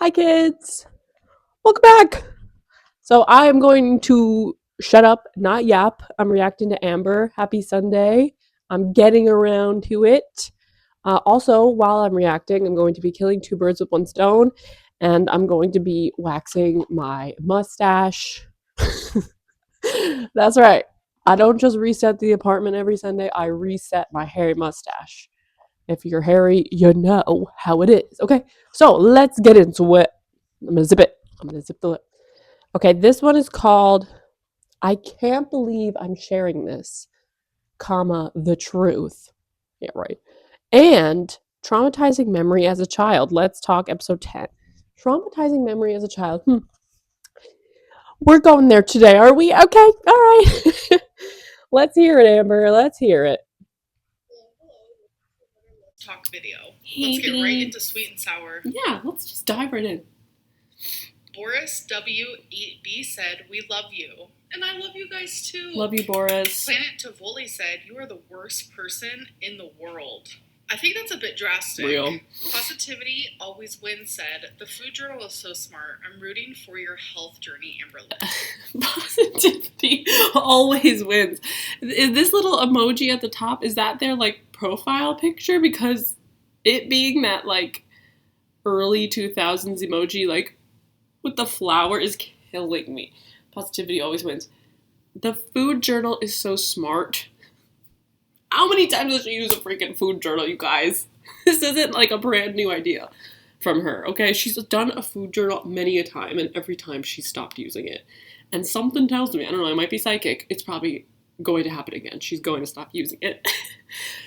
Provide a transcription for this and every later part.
Hi, kids. Welcome back. So I am going to shut up, not yap. I'm reacting to Amber. Happy Sunday. I'm getting around to it. Also, while I'm reacting, I'm going to be killing two birds with one stone, and I'm going to be waxing my mustache. That's right. I don't just reset the apartment every Sunday, I reset my hairy mustache. If you're hairy, you know how it is. Okay, so let's get into it. I'm gonna zip it. I'm gonna zip the lip. Okay, this one is called I Can't Believe I'm Sharing This, comma, the truth. Yeah, right. And traumatizing memory as a child. Let's talk episode 10. Traumatizing memory as a child. We're going there today, are we? Okay, all right. Let's hear it, Amber. Let's hear it. Talk video. Hey, Let's get right into sweet and sour. Yeah, let's just dive right in. Boris WB said, "We love you." And I love you guys too. Love you, Boris. Planet Tivoli said, "You are the worst person in the world." I think that's a bit drastic. Real. Positivity Always Wins said, "The food journal is so smart. I'm rooting for your health journey, Amberlynn." Positivity always wins. Is this little emoji at the top, is that their like profile picture? Because it being that like early 2000s emoji like with the flower is killing me. Positivity always wins. The food journal is so smart. How many times does she use a freaking food journal, you guys? This isn't like a brand new idea from her, okay? She's done a food journal many a time, and every time she stopped using it. And something tells me, I don't know, I might be psychic, it's probably going to happen again. She's going to stop using it.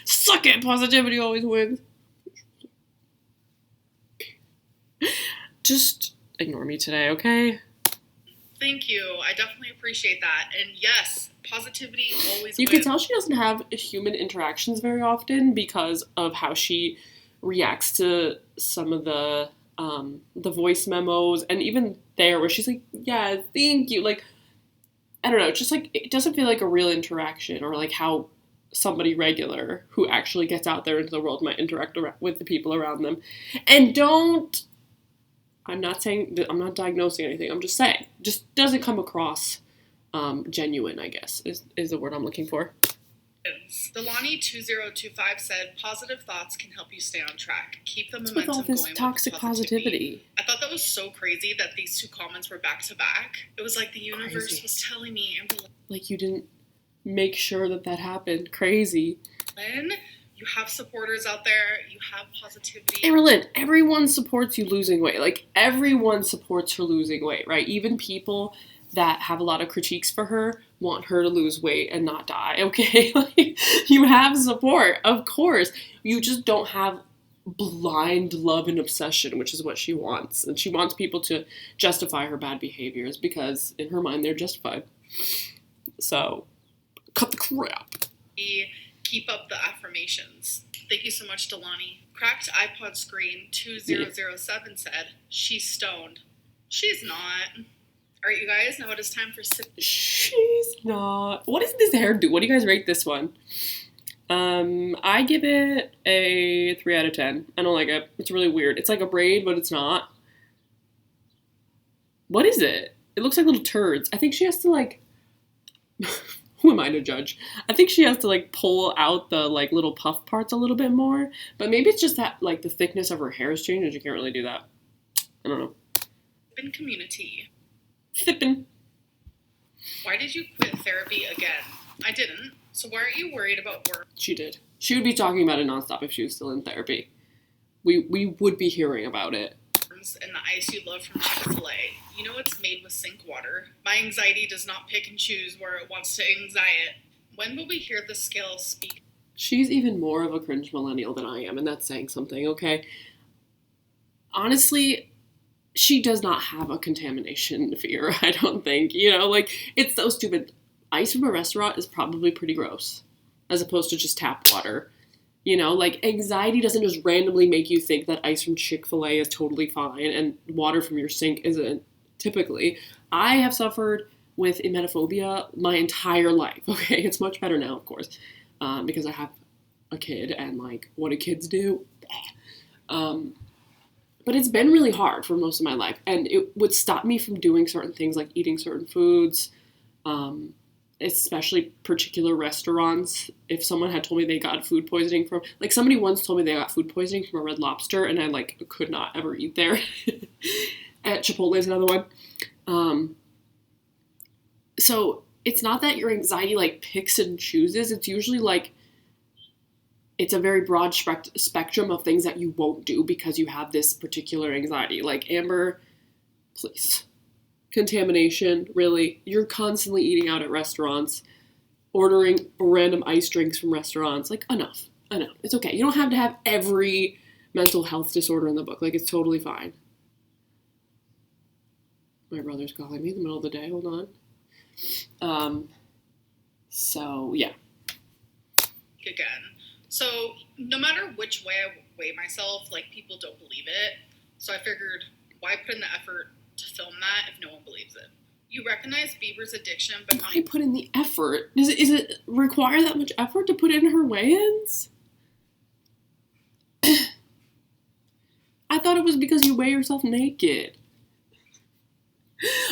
Suck it, positivity always wins. Just ignore me today, okay? Thank you. I definitely appreciate that. And yes, positivity always You wins. can tell she doesn't have human interactions very often because of how she reacts to some of the voice memos, and even there where she's like, yeah, thank you. Like, I don't know, just like it doesn't feel like a real interaction, or like how somebody regular who actually gets out there into the world might interact with the people around them. And I'm not saying, I'm not diagnosing anything, I'm just saying, just doesn't come across genuine, I guess, is the word I'm looking for. Delani2025 said, "Positive thoughts can help you stay on track. Keep the What's momentum with all this going toxic with positivity? I thought that was so crazy that these two comments were back to back. It was like the universe Crazy. was telling me, Like you didn't make sure that happened. Crazy. Amberlynn, you have supporters out there. You have positivity." Amberlynn, everyone supports you losing weight. Like, everyone supports her losing weight, right? Even people that have a lot of critiques for her want her to lose weight and not die, okay? Like, you have support, of course. You just don't have blind love and obsession, which is what she wants. And she wants people to justify her bad behaviors because, in her mind, they're justified. So, cut the crap. Keep up the affirmations. Thank you so much, Delani. Cracked iPod Screen 2007 said, "She's stoned." She's not. All right, you guys, now it is time for sip. She's not. What does this hairdo? What do you guys rate this one? I give it a 3 out of 10. I don't like it. It's really weird. It's like a braid, but it's not. What is it? It looks like little turds. I think she has to like who am I to judge? I think she has to like pull out the like little puff parts a little bit more. But maybe it's just that like the thickness of her hair has changed and she can't really do that. I don't know. Sippin' community. Sippin'. Why did you quit therapy again? I didn't. So why aren't you worried about work? She did. She would be talking about it nonstop if she was still in therapy. We would be hearing about it. And the ice you love from Chick-fil-A. You know it's made with sink water. My anxiety does not pick and choose where it wants to anxiety. When will we hear the scale speak? She's even more of a cringe millennial than I am, and that's saying something, okay? Honestly, she does not have a contamination fear, I don't think. You know, like, it's so stupid. Ice from a restaurant is probably pretty gross, as opposed to just tap water. You know, like, anxiety doesn't just randomly make you think that ice from Chick-fil-A is totally fine and water from your sink isn't, typically. I have suffered with emetophobia my entire life, okay? It's much better now, of course, because I have a kid and, like, what do kids do? But it's been really hard for most of my life. And it would stop me from doing certain things like eating certain foods, especially particular restaurants. If someone had told me they got food poisoning from, like somebody once told me they got food poisoning from a Red Lobster, and I like could not ever eat there. At Chipotle is another one. So it's not that your anxiety like picks and chooses. It's usually like it's a very broad spectrum of things that you won't do because you have this particular anxiety. Like, Amber, please. Contamination, really. You're constantly eating out at restaurants, ordering random ice drinks from restaurants. Like, enough. It's okay. You don't have to have every mental health disorder in the book. Like, it's totally fine. My brother's calling me in the middle of the day. Hold on. So, yeah. Again. So, no matter which way I weigh myself, like, people don't believe it. So I figured, why put in the effort to film that if no one believes it? You recognize Bieber's addiction, but why put in the effort? Is it require that much effort to put in her weigh-ins? I thought it was because you weigh yourself naked.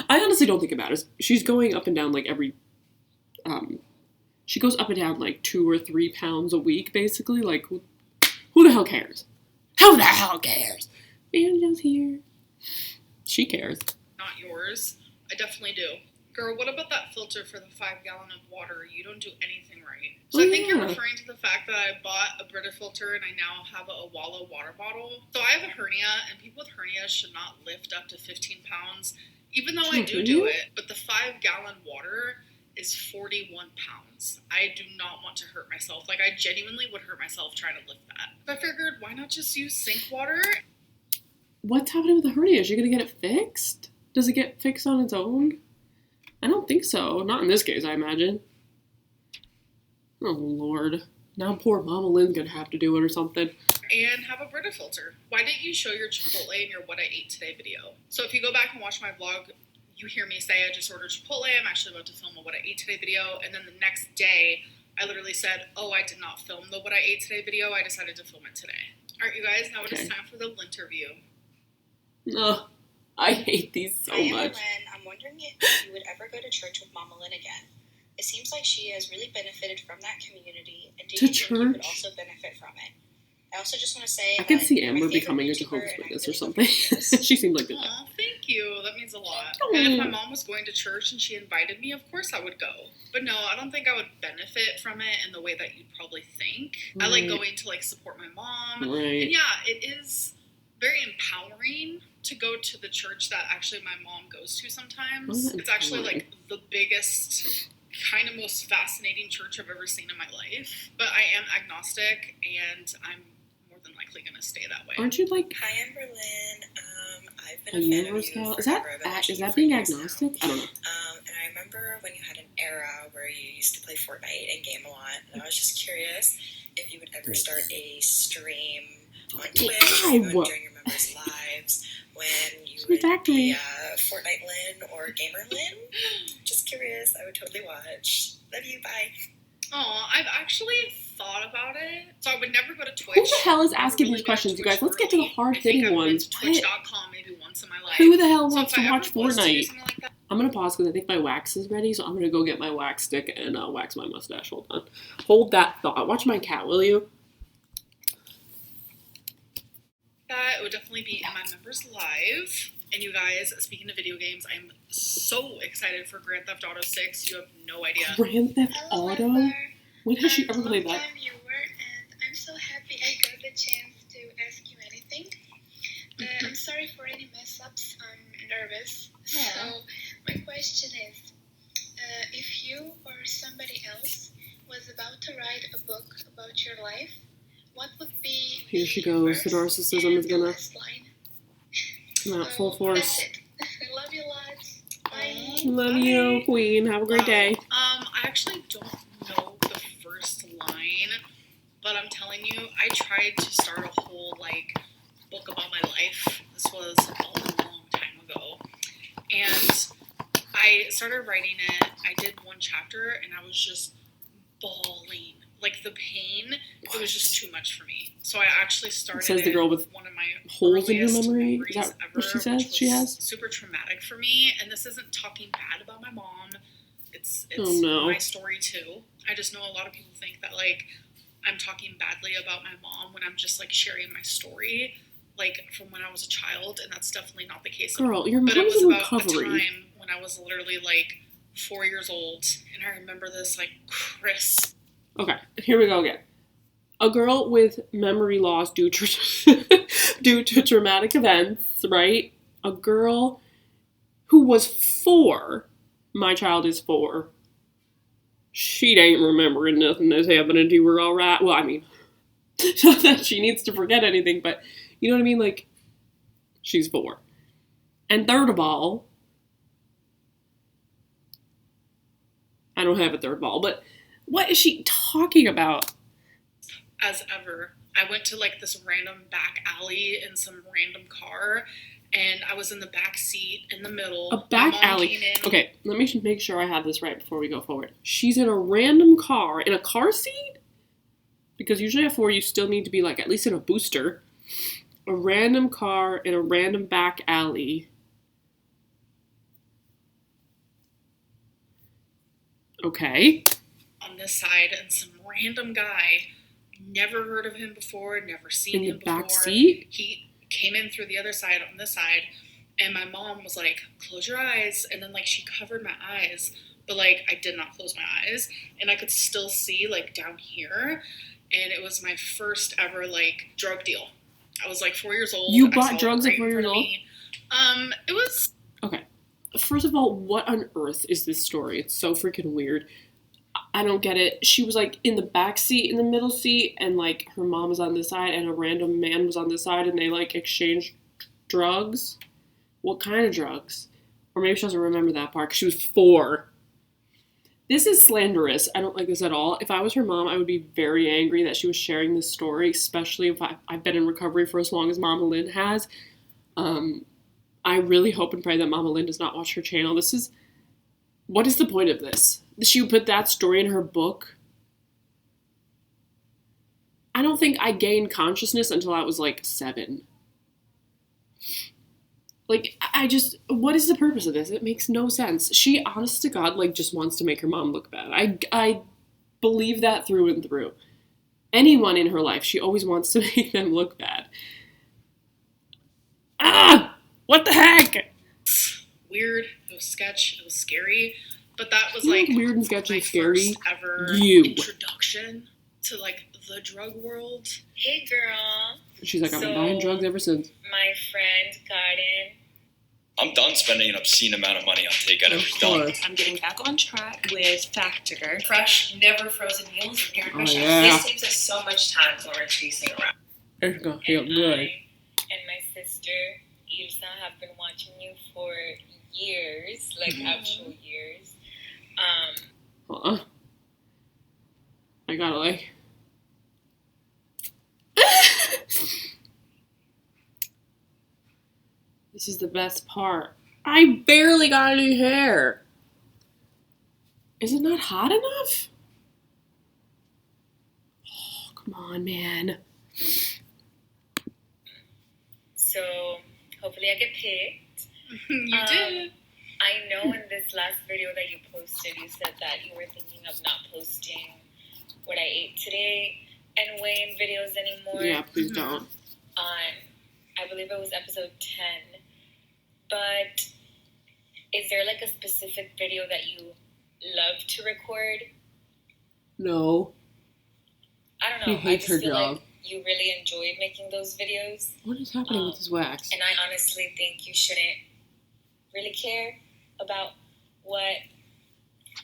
I honestly don't think about it. She's going up and down like every... she goes up and down like 2 or 3 pounds a week, basically. Like, who the hell cares? Who the hell cares? Angela's here. She cares. Not yours. I definitely do. Girl, what about that filter for the 5-gallon of water? You don't do anything right. So I think you're referring to the fact that I bought a Brita filter and I now have a Wallow water bottle. So I have a hernia, and people with hernias should not lift up to 15 pounds, even though I do it. But the 5-gallon water is 41 pounds. I do not want to hurt myself. Like, I genuinely would hurt myself trying to lift that. So I figured, why not just use sink water? What's happening with the hernia? Is she going to get it fixed? Does it get fixed on its own? I don't think so. Not in this case, I imagine. Oh, Lord. Now poor Mamalynn's going to have to do it or something. And have a Brita filter. Why didn't you show your Chipotle in your What I Ate Today video? So if you go back and watch my vlog, you hear me say I just ordered Chipotle. I'm actually about to film a What I Ate Today video. And then the next day, I literally said, oh, I did not film the What I Ate Today video. I decided to film it today. All right, you guys, now it is time for the interview. No, I hate these so much. Amberlynn, I'm wondering if you would ever go to church with Mamalynn again. It seems like she has really benefited from that community, and do you think you would also benefit from it? I also just want to say I could see Amber becoming a Jehovah's Witness or something. She seemed like that. Aw, thank you. That means a lot. And if my mom was going to church and she invited me, of course I would go. But no, I don't think I would benefit from it in the way that you'd probably think. Right. I like going to like support my mom. Right. And yeah, it is very empowering to go to the church that actually my mom goes to sometimes. It's actually like the biggest, kind of most fascinating church I've ever seen in my life. But I am agnostic, and I'm more than likely going to stay that way. Aren't you like... Hi, Amberlynn. I've been a fan of you is that being agnostic? I don't know. And I remember when you had an era where you used to play Fortnite and game a lot, and I was just curious if you would ever start a stream on Twitch during your members' lives when you would be Fortnite Lynn or Gamer Lynn. Just curious. I would totally watch. Love you. Bye. Oh, I've actually thought about it. So I would never go to Twitch. Who the hell is asking these questions, you guys? Let's get to the hard-hitting ones. Twitch.com maybe once in my life. Who the hell wants to watch Fortnite? I'm going to pause because I think my wax is ready, so I'm going to go get my wax stick and wax my mustache. Hold on. Hold that thought. Watch my cat, will you? That would definitely be in my members live. And you guys, speaking of video games, I'm so excited for Grand Theft Auto 6. You have no idea. Grand Theft Auto? Amber. When has she ever played that? Viewer, and I'm so happy I got the chance to ask you anything. I'm sorry for any mess-ups. I'm nervous. Yeah. So my question is, if you or somebody else was about to write a book about your life, what would be Here she goes. The narcissism is gonna come out full force. That's it. I love you lots. Bye. Love you, Queen. Have a great day. I actually don't know the first line, but I'm telling you, I tried to start a whole book about my life. This was a long time ago, and I started writing it. I did one chapter, and I was just bawling. like the pain, it was just too much for me. So I actually started. Says the girl with one of my holes in her earliest memory. memories Is that ever, what she says which was she has? super traumatic for me. And this isn't talking bad about my mom. It's Oh, no. my story too. I just know a lot of people think that like I'm talking badly about my mom when I'm just like sharing my story, like from when I was a child, and that's definitely not the case. Girl, your But it mom's was in about a recovery. time when I was literally like 4 years old, and I remember this like crisp. Okay, here we go again. A girl with memory loss due to traumatic events, right? A girl who was 4. My child is 4. She ain't remembering nothing that's happening to her, all right? Well, I mean, not that she needs to forget anything, but you know what I mean? Like, she's 4. And third of all, I don't have a third ball, but what is she talking about? As ever, I went to like this random back alley in some random car, and I was in the back seat in the middle. A back alley. Okay, let me make sure I have this right before we go forward. She's in a random car, in a car seat? Because usually at 4, you still need to be like at least in a booster. A random car in a random back alley. Okay. On this side, and some random guy, never heard of him before, never seen him before. In the back seat? He came in through the other side on this side, and my mom was like, close your eyes, and then like she covered my eyes, but like I did not close my eyes, and I could still see like down here, and it was my first ever like drug deal. I was like 4 years old. You bought drugs at 4 years old? It was... Okay. First of all, what on earth is this story? It's so freaking weird. I don't get it. She was like in the back seat, in the middle seat, and like her mom was on this side, and a random man was on this side, and they like exchanged drugs. What kind of drugs? Or maybe she doesn't remember that part because she was 4. This is slanderous. I don't like this at all. If I was her mom, I would be very angry that she was sharing this story, especially if I've been in recovery for as long as Mamalynn has. I really hope and pray that Mamalynn does not watch her channel. What is the point of this? She would put that story in her book. I don't think I gained consciousness until I was like 7. Like, what is the purpose of this? It makes no sense. She, honest to God, like, just wants to make her mom look bad. I believe that through and through. Anyone in her life, she always wants to make them look bad. Ah! What the heck? Weird. It was sketch. It was scary. But that was like weird and sketchy, my scary. first ever You. introduction to like the drug world. Hey girl. She's like, I've been buying drugs ever since. My friend got in. I'm done spending an obscene amount of money on takeout. Of It's done. course. I'm getting back on track with Factor. Fresh, never frozen meals with Karen Oh, yeah. This saves us so much time when we're chasing around. It's gonna feel And good. I and my sister Ilsa have been watching you for years, like actual years. I gotta like. This is the best part. I barely got any hair. Is it not hot enough? Oh, come on, man. So hopefully I get picked. You did. I know in this last video that you posted, you said that you were thinking of not posting what I ate today and weigh-in videos anymore. Yeah, please don't. I believe it was episode 10. But is there like a specific video that you love to record? No. I don't know. He hates her feel job. like you really enjoyed making those videos. What is happening with this wax? And I honestly think you shouldn't really care about what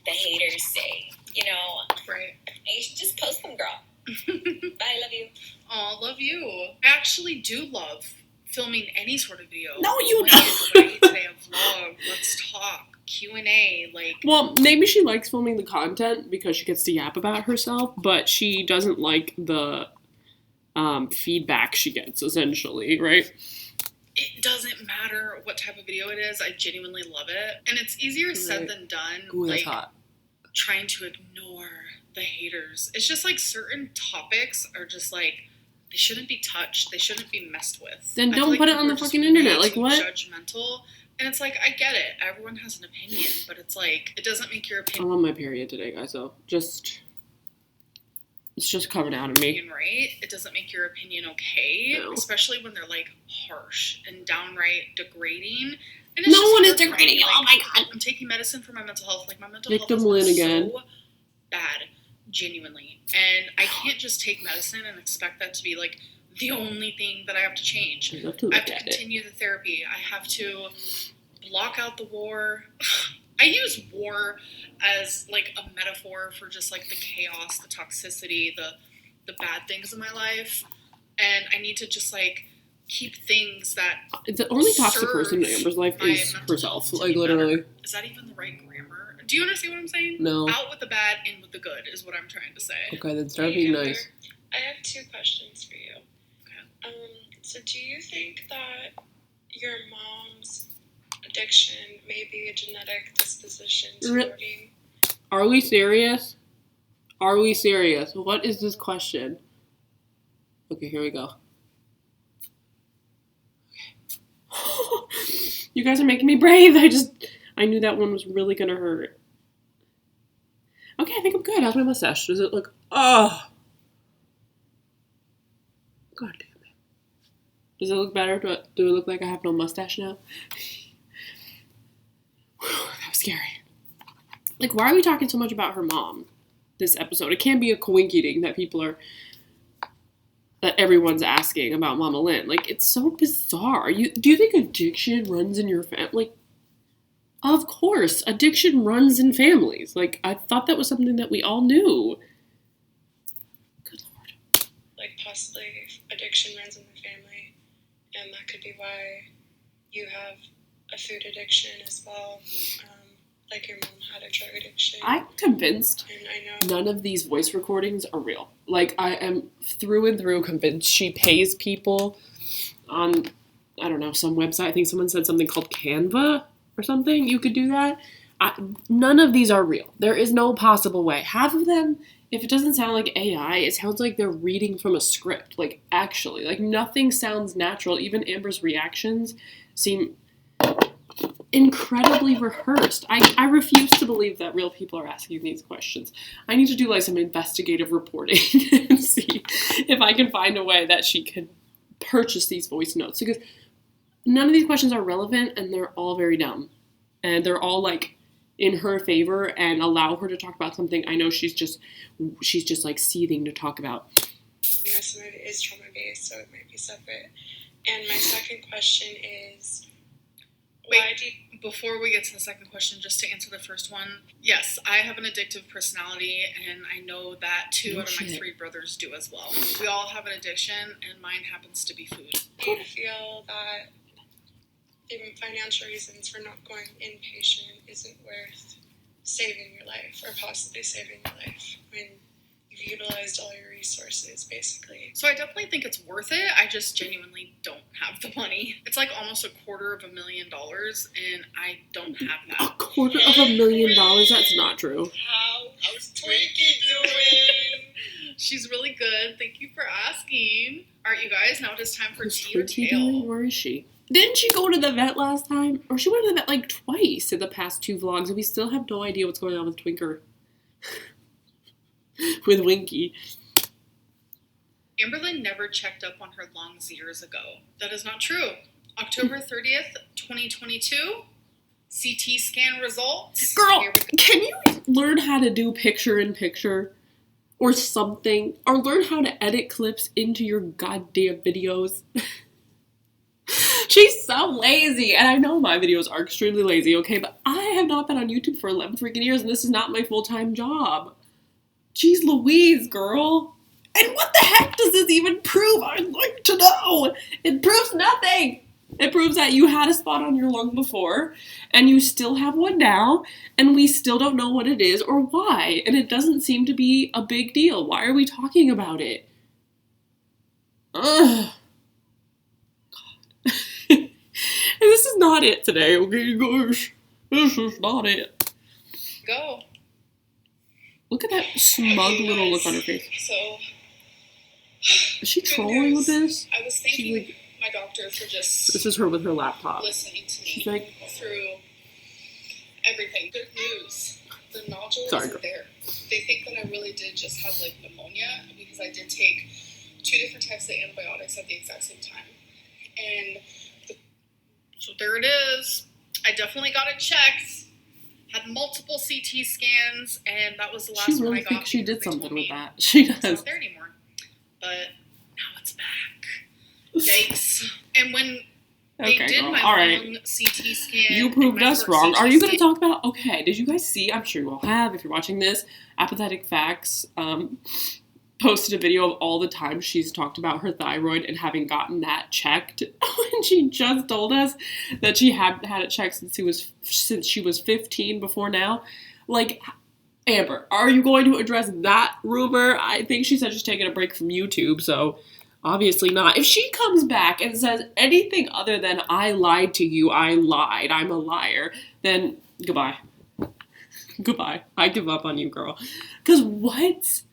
the haters say. You know, Right. you should just post them, girl. Bye, love you. Aw, love you. I actually do love filming any sort of video. No, you Like, don't. what I eat today, a vlog, let's talk, Q&A, like... Well, maybe she likes filming the content because she gets to yap about herself, but she doesn't like the feedback she gets, essentially, right? It doesn't matter what type of video it is. I genuinely love it. And it's easier said than done. Ooh, that's like, hot. trying to ignore the haters. It's just like certain topics are just like, they shouldn't be touched. They shouldn't be messed with. Then I feel don't like put it people on the are just fucking internet. way Like, too what? Judgmental. And it's like, I get it. Everyone has an opinion, but it's like, it doesn't make your I'm on my period today, guys, so it's just coming out of me. opinion right. It doesn't make your opinion okay, No. especially when they're like harsh and downright degrading. And No just one is hard for me. degrading. Oh my God. I'm taking medicine for my mental health. Like, my mental Victim health has Lynn been again. so bad, genuinely. And I can't just take medicine and expect that to be like the only thing that I have to change. I have to I have look to at it. continue the therapy. I have to block out the war. I use war as like a metaphor for just like the chaos, the toxicity, the bad things in my life. And I need to just like keep things that The only toxic serve person in Amber's life my is mental herself. health to Like, be better. literally. Is that even the right grammar? Do you understand what I'm saying? No. Out with the bad, in with the good is what I'm trying to say. Okay, then start being Amber, nice. I have 2 questions for you. Okay. So do you think that your mom's addiction may be a genetic disposition to Re- hoarding? Are we serious? Are we serious? What is this question? Okay, here we go. You guys are making me brave. I knew that one was really gonna hurt. Okay, I think I'm good. How's my mustache? Does it look... Oh! God damn it. Does it look better? Do it look like I have no mustache now? Whew, that was scary. Like, why are we talking so much about her mom this episode? It can't be a coincidence that everyone's asking about Mamalynn. Like, it's so bizarre. Do you think addiction runs in your family? Like, of course, addiction runs in families. Like, I thought that was something that we all knew. Good Lord. Like possibly addiction runs in the family, and that could be why you have a food addiction as well. Like your mom had a drug addiction. I'm convinced And I know none of these voice recordings are real. Like, I am through and through convinced she pays people on, I don't know, some website. I think someone said something called Canva or something. You could do that. None of these are real. There is no possible way. Half of them, if it doesn't sound like AI, it sounds like they're reading from a script. Like, actually. Like, nothing sounds natural. Even Amber's reactions seem incredibly rehearsed. I refuse to believe that real people are asking these questions. I need to do like some investigative reporting and see if I can find a way that she can purchase these voice notes, because none of these questions are relevant and they're all very dumb and they're all like in her favor and allow her to talk about something I know she's just like seething to talk about. you know, some of it is trauma based, so it might be separate. And my second question is, why do you... Before we get to the second question, just to answer the first one, yes, I have an addictive personality, and I know that 2 out of my 3 brothers do as well. We all have an addiction, and mine happens to be food. Do you feel that even financial reasons for not going inpatient isn't worth saving your life, or possibly saving your life, when you've utilized all your resources, basically? So I definitely think it's worth it. I just genuinely don't have the money. It's like almost $250,000, and I don't have that. $250,000? That's not true. How's Twinkie doing? She's really good. Thank you for asking. All right, you guys, now it is time for Who's tea or Twinkie tail. doing? Where is she? Didn't she go to the vet last time? Or she went to the vet like twice in the past 2 vlogs, and we still have no idea what's going on with Twinker. With Winky. Amberlynn never checked up on her lungs years ago. That is not true. October 30th, 2022, CT scan results. Girl, Here we go. can you learn how to do picture-in-picture? Or something? Or learn how to edit clips into your goddamn videos? She's so lazy, and I know my videos are extremely lazy, okay? But I have not been on YouTube for 11 freaking years, and this is not my full-time job. Jeez Louise, girl. And what the heck does this even prove? I'd like to know. It proves nothing. It proves that you had a spot on your lung before, and you still have one now, and we still don't know what it is or why, and it doesn't seem to be a big deal. Why are we talking about it? Ugh. God. And this is not it today, okay, guys? This is not it. Go. Look at that smug little look on her face. So, Is she trolling with this? I was thanking my doctor for just This is her with her laptop. listening to me She's like, through everything. Good news. The nodule Sorry, isn't there. They think that I really did just have like pneumonia because I did take 2 different types of antibiotics at the exact same time. And so there it is. I definitely got it checked. Had multiple CT scans, and that was the last she one I really got. thinks she because did they told something me with that. She it's does. not there anymore. But now it's back. Yikes. And when they Okay, did girl. my All right. lung CT scan, You and proved my us heart wrong. CT Are you going to scan- talk about? Okay. Did you guys see? I'm sure you all have. If you're watching this, Apathetic Facts posted a video of all the times she's talked about her thyroid and having gotten that checked. And she just told us that she had it checked since she was 15 before now. Like, Amber, are you going to address that rumor? I think she said she's taking a break from YouTube, so obviously not. If she comes back and says anything other than I lied to you, I lied, I'm a liar, then goodbye. Goodbye. I give up on you, girl. Because what?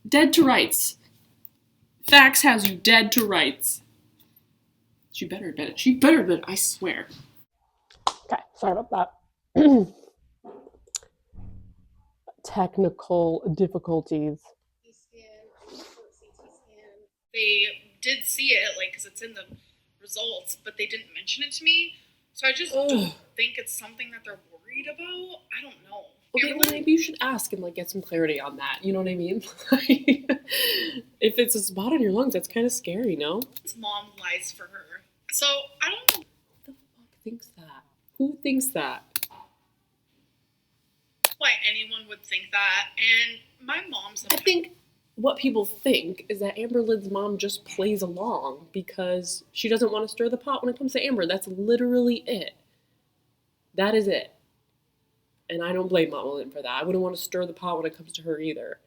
Dead to rights. Facts has you dead to rights. She better admit it. She better admit it, I swear. Okay, sorry about that. Technical difficulties. They did see it, like, because it's in the results, but they didn't mention it to me. So I just don't think it's something that they're worried about. I don't know. Okay, well, maybe you should ask and, like, get some clarity on that. You know what I mean? If it's a spot on your lungs, that's kind of scary, no? His mom lies for her. So I don't know. Who the fuck thinks that? Who thinks that? Why anyone would think that. And my mom's I think what people think is that Amberlynn's mom just plays along because she doesn't want to stir the pot when it comes to Amber. That's literally it. That is it. And I don't blame Mamalynn for that. I wouldn't want to stir the pot when it comes to her either.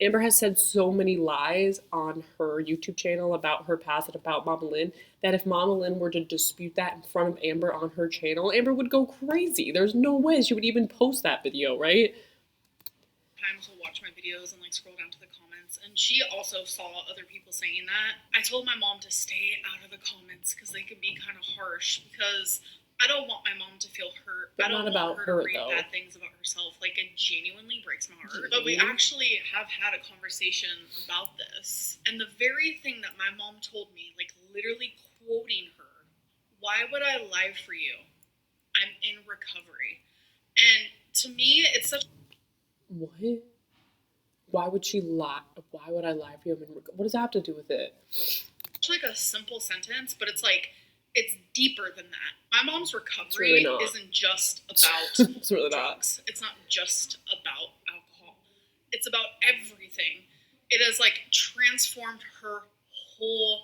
Amber has said so many lies on her YouTube channel about her past and about Mamalynn that if Mamalynn were to dispute that in front of Amber on her channel, Amber would go crazy. There's no way she would even post that video, right? Times will watch my videos and like scroll down to the comments, and she also saw other people saying that. I told my mom to stay out of the comments because they can be kind of harsh, because I don't want my mom to feel hurt. But I don't not about want her, to read though. bad things about herself. Like, it genuinely breaks my heart. But we actually have had a conversation about this, and the very thing that my mom told me, like literally quoting her, "Why would I lie for you? I'm in recovery." And to me, it's such. What? Why would she lie? Why would I lie for you? What does that have to do with it? It's like a simple sentence, but it's like, it's deeper than that. My mom's recovery really not. isn't just about It's really not. drugs. It's not just about alcohol. It's about everything. It has like transformed her whole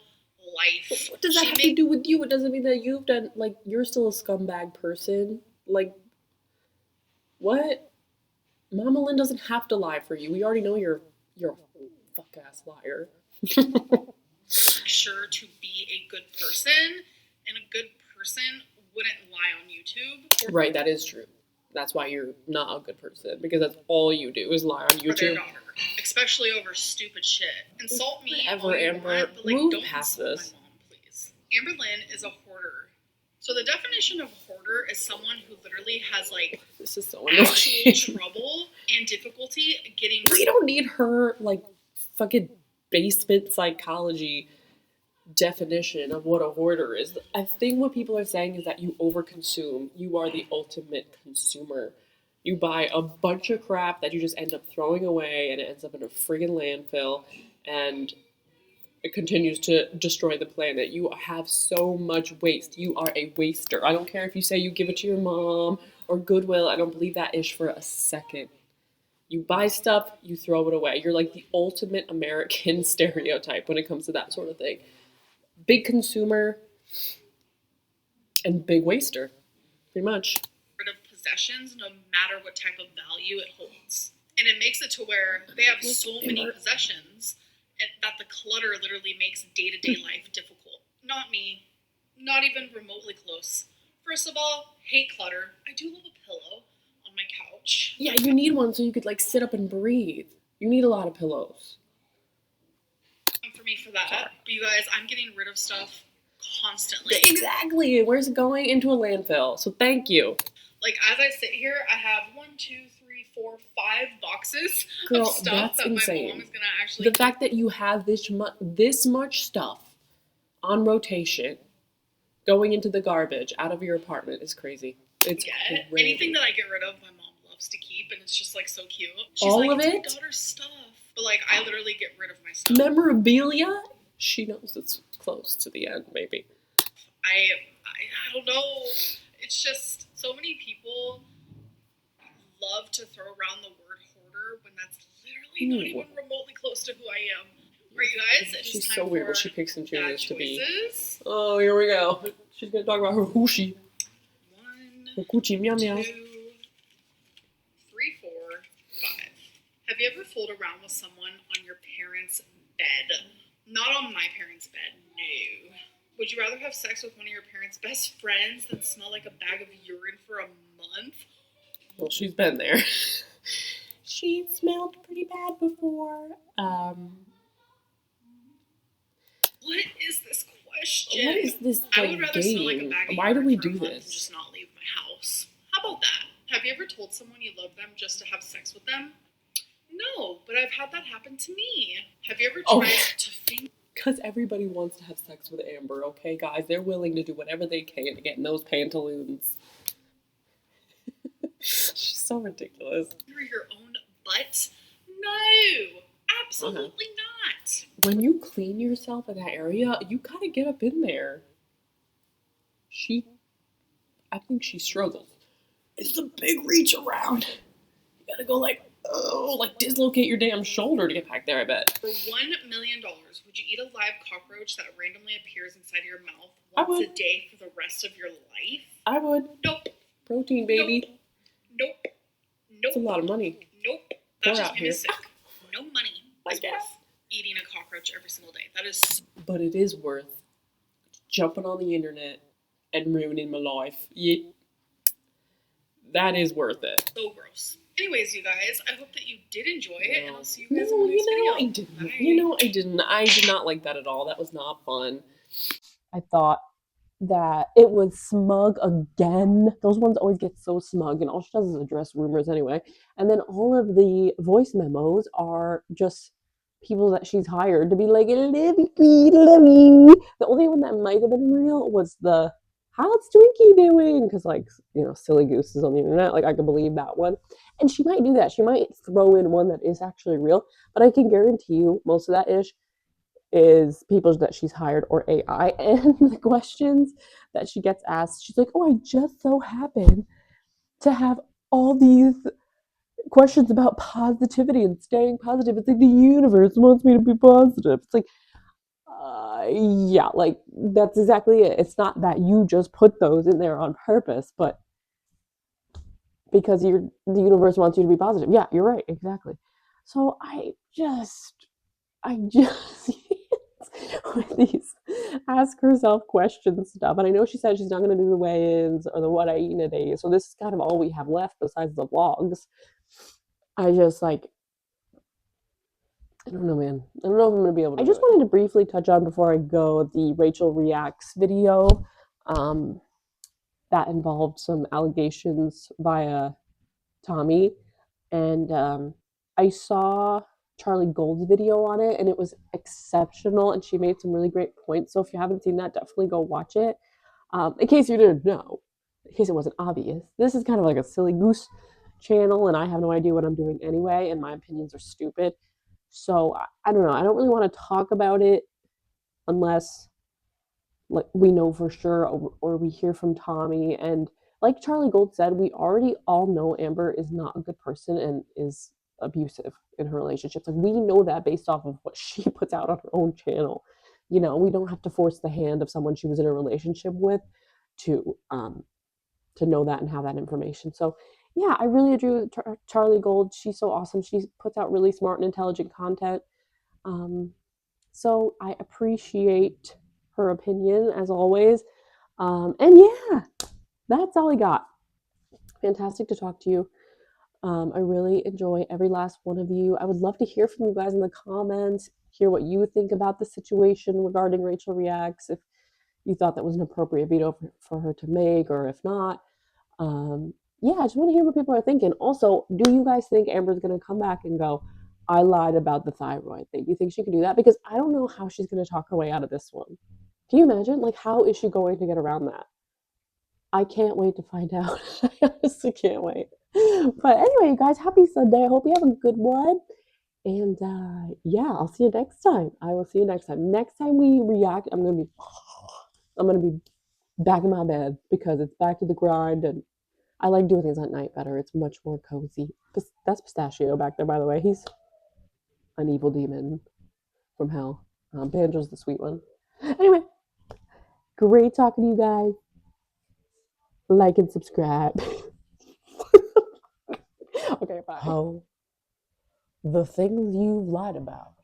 life. What does that have to do with you? It doesn't mean that you've done, like, you're still a scumbag person. Like, what? Mamalynn doesn't have to lie for you. We already know you're a fuck-ass liar. Sure to be a good person, and a good person wouldn't lie on YouTube. Right, that is true. That's why you're not a good person, because that's all you do is lie on For their YouTube. daughter, especially over stupid shit. Insult me Whatever, all you Amber. want, but like, Move don't past insult this. my mom, please. Amberlynn is a hoarder. So the definition of a hoarder is someone who literally has like This is so actual annoying. trouble and difficulty getting We don't need her, like, fucking basement psychology definition of what a hoarder is. I think what people are saying is that you overconsume. You are the ultimate consumer. You buy a bunch of crap that you just end up throwing away, and it ends up in a friggin' landfill, and it continues to destroy the planet. You have so much waste. You are a waster. I don't care if you say you give it to your mom or Goodwill. I don't believe that ish for a second. You buy stuff, you throw it away. You're like the ultimate American stereotype when it comes to that sort of thing. Big consumer and big waster, pretty much. rid of possessions no matter what type of value it holds. And it makes it to where they have so many possessions and that the clutter literally makes day-to-day life difficult. Not me. Not even remotely close. First of all, hate clutter. I do love a pillow on my couch. couch. Yeah, you need one so you could like sit up and breathe. You need a lot of pillows. For me for that. But you guys, I'm getting rid of stuff constantly. Exactly. Where's it going? Into a landfill. So thank you. Like, as I sit here, I have 1, 2, 3, 4, 5 boxes Girl, of stuff that's that insane. my mom is gonna actually. The fact that you have this much stuff on rotation going into the garbage out of your apartment is crazy. It's crazy. Anything that I get rid of, my mom loves to keep, and it's just like so cute. She's all like, of it's it? my daughter's stuff, but like I literally get rid of my stuff. Memorabilia? She knows it's close to the end, maybe. I don't know. It's just so many people love to throw around the word hoarder when that's literally not even remotely close to who I am. Right, you guys? She's so weird what she picks and chooses to be. Oh, here we go. She's gonna talk about her hoochie. 1, Her coochie, meow 2, meow. 3, 4, 5. Have you ever fooled around with someone on your parents' bed? Not on my parents' bed, no. Would you rather have sex with one of your parents' best friends than smell like a bag of urine for a month? Well, she's been there. She smelled pretty bad before. What is this question? What is this I would rather smell like a game? bag of Why do urine we for a do month this? and just not leave my house. How about that? Have you ever told someone you love them just to have sex with them? No, but I've had that happen to me. Have you ever tried to think? Because everybody wants to have sex with Amber, okay, guys? They're willing to do whatever they can to get in those pantaloons. She's so ridiculous. Through your own butt? No, absolutely not. When you clean yourself in that area, you gotta get up in there. I think she struggles. It's a big reach around. You gotta go like dislocate your damn shoulder to get back there, I bet. For $1 million, would you eat a live cockroach that randomly appears inside your mouth I once would. a day for the rest of your life? I would. Nope. Protein, baby. Nope. It's a lot of money. Nope. We're That just out made me here. sick. No money I is guess. worth eating a cockroach every single day. That is But it is worth jumping on the internet and ruining my life. Yep. That is worth it. so gross. Anyways, you guys, I hope that you did enjoy it, and I'll see you guys No, in the next video. I didn't. Bye. I didn't. I did not like that at all. That was not fun. I thought that it was smug again. Those ones always get so smug, and all she does is address rumors anyway. And then all of the voice memos are just people that she's hired to be like, I love you, Reid, I love you. The only one that might have been real was the how's Twinkie doing? Because silly goose is on the internet. Like I could believe that one. And she might do that. She might throw in one that is actually real. But I can guarantee you most of that is people that she's hired or AI. And the questions that she gets asked, she's like, oh, I just so happen to have all these questions about positivity and staying positive. It's like the universe wants me to be positive. It's like, yeah, like that's exactly it. It's not that you just put those in there on purpose, but because the universe wants you to be positive. Yeah, you're right, exactly. So I just with these ask herself questions stuff, and I know she said she's not going to do the weigh-ins or the what I eat in a day. So this is kind of all we have left besides the vlogs. I just I don't know, man. I don't know if I'm going to be able to. I just wanted to briefly touch on before I go the Rachel Reacts video that involved some allegations via Tommy, and I saw Charlie Gold's video on it, and it was exceptional, and she made some really great points. So if you haven't seen that, definitely go watch it. In case you didn't know, in case it wasn't obvious, this is kind of like a silly goose channel, and I have no idea what I'm doing anyway, and my opinions are stupid. So I don't know. I don't really want to talk about it unless we know for sure or we hear from Tommy. And like Charlie Gold said, we already all know Amber is not a good person and is abusive in her relationships. Like we know that based off of what she puts out on her own channel. We don't have to force the hand of someone she was in a relationship with to know that and have that information. So yeah, I really agree with Charlie Gold. She's so awesome. She puts out really smart and intelligent content. So I appreciate her opinion as always. And yeah, that's all I got. Fantastic to talk to you. I really enjoy every last one of you. I would love to hear from you guys in the comments, hear what you think about the situation regarding Rachel Reacts, if you thought that was an appropriate video for her to make, or if not. Yeah, I just want to hear what people are thinking. Also, do you guys think Amber's going to come back and go, I lied about the thyroid thing? Do you think she can do that? Because I don't know how she's going to talk her way out of this one. Can you imagine? Like, how is she going to get around that? I can't wait to find out. I honestly can't wait. But anyway, you guys, happy Sunday. I hope you have a good one. And yeah, I'll see you next time. I will see you next time. Next time we react, I'm gonna be back in my bed because it's back to the grind, and I like doing things at night better. It's much more cozy. That's Pistachio back there, by the way. He's an evil demon from hell. Banjo's the sweet one. Anyway, great talking to you guys. Like and subscribe. Okay, bye. How the things you've lied about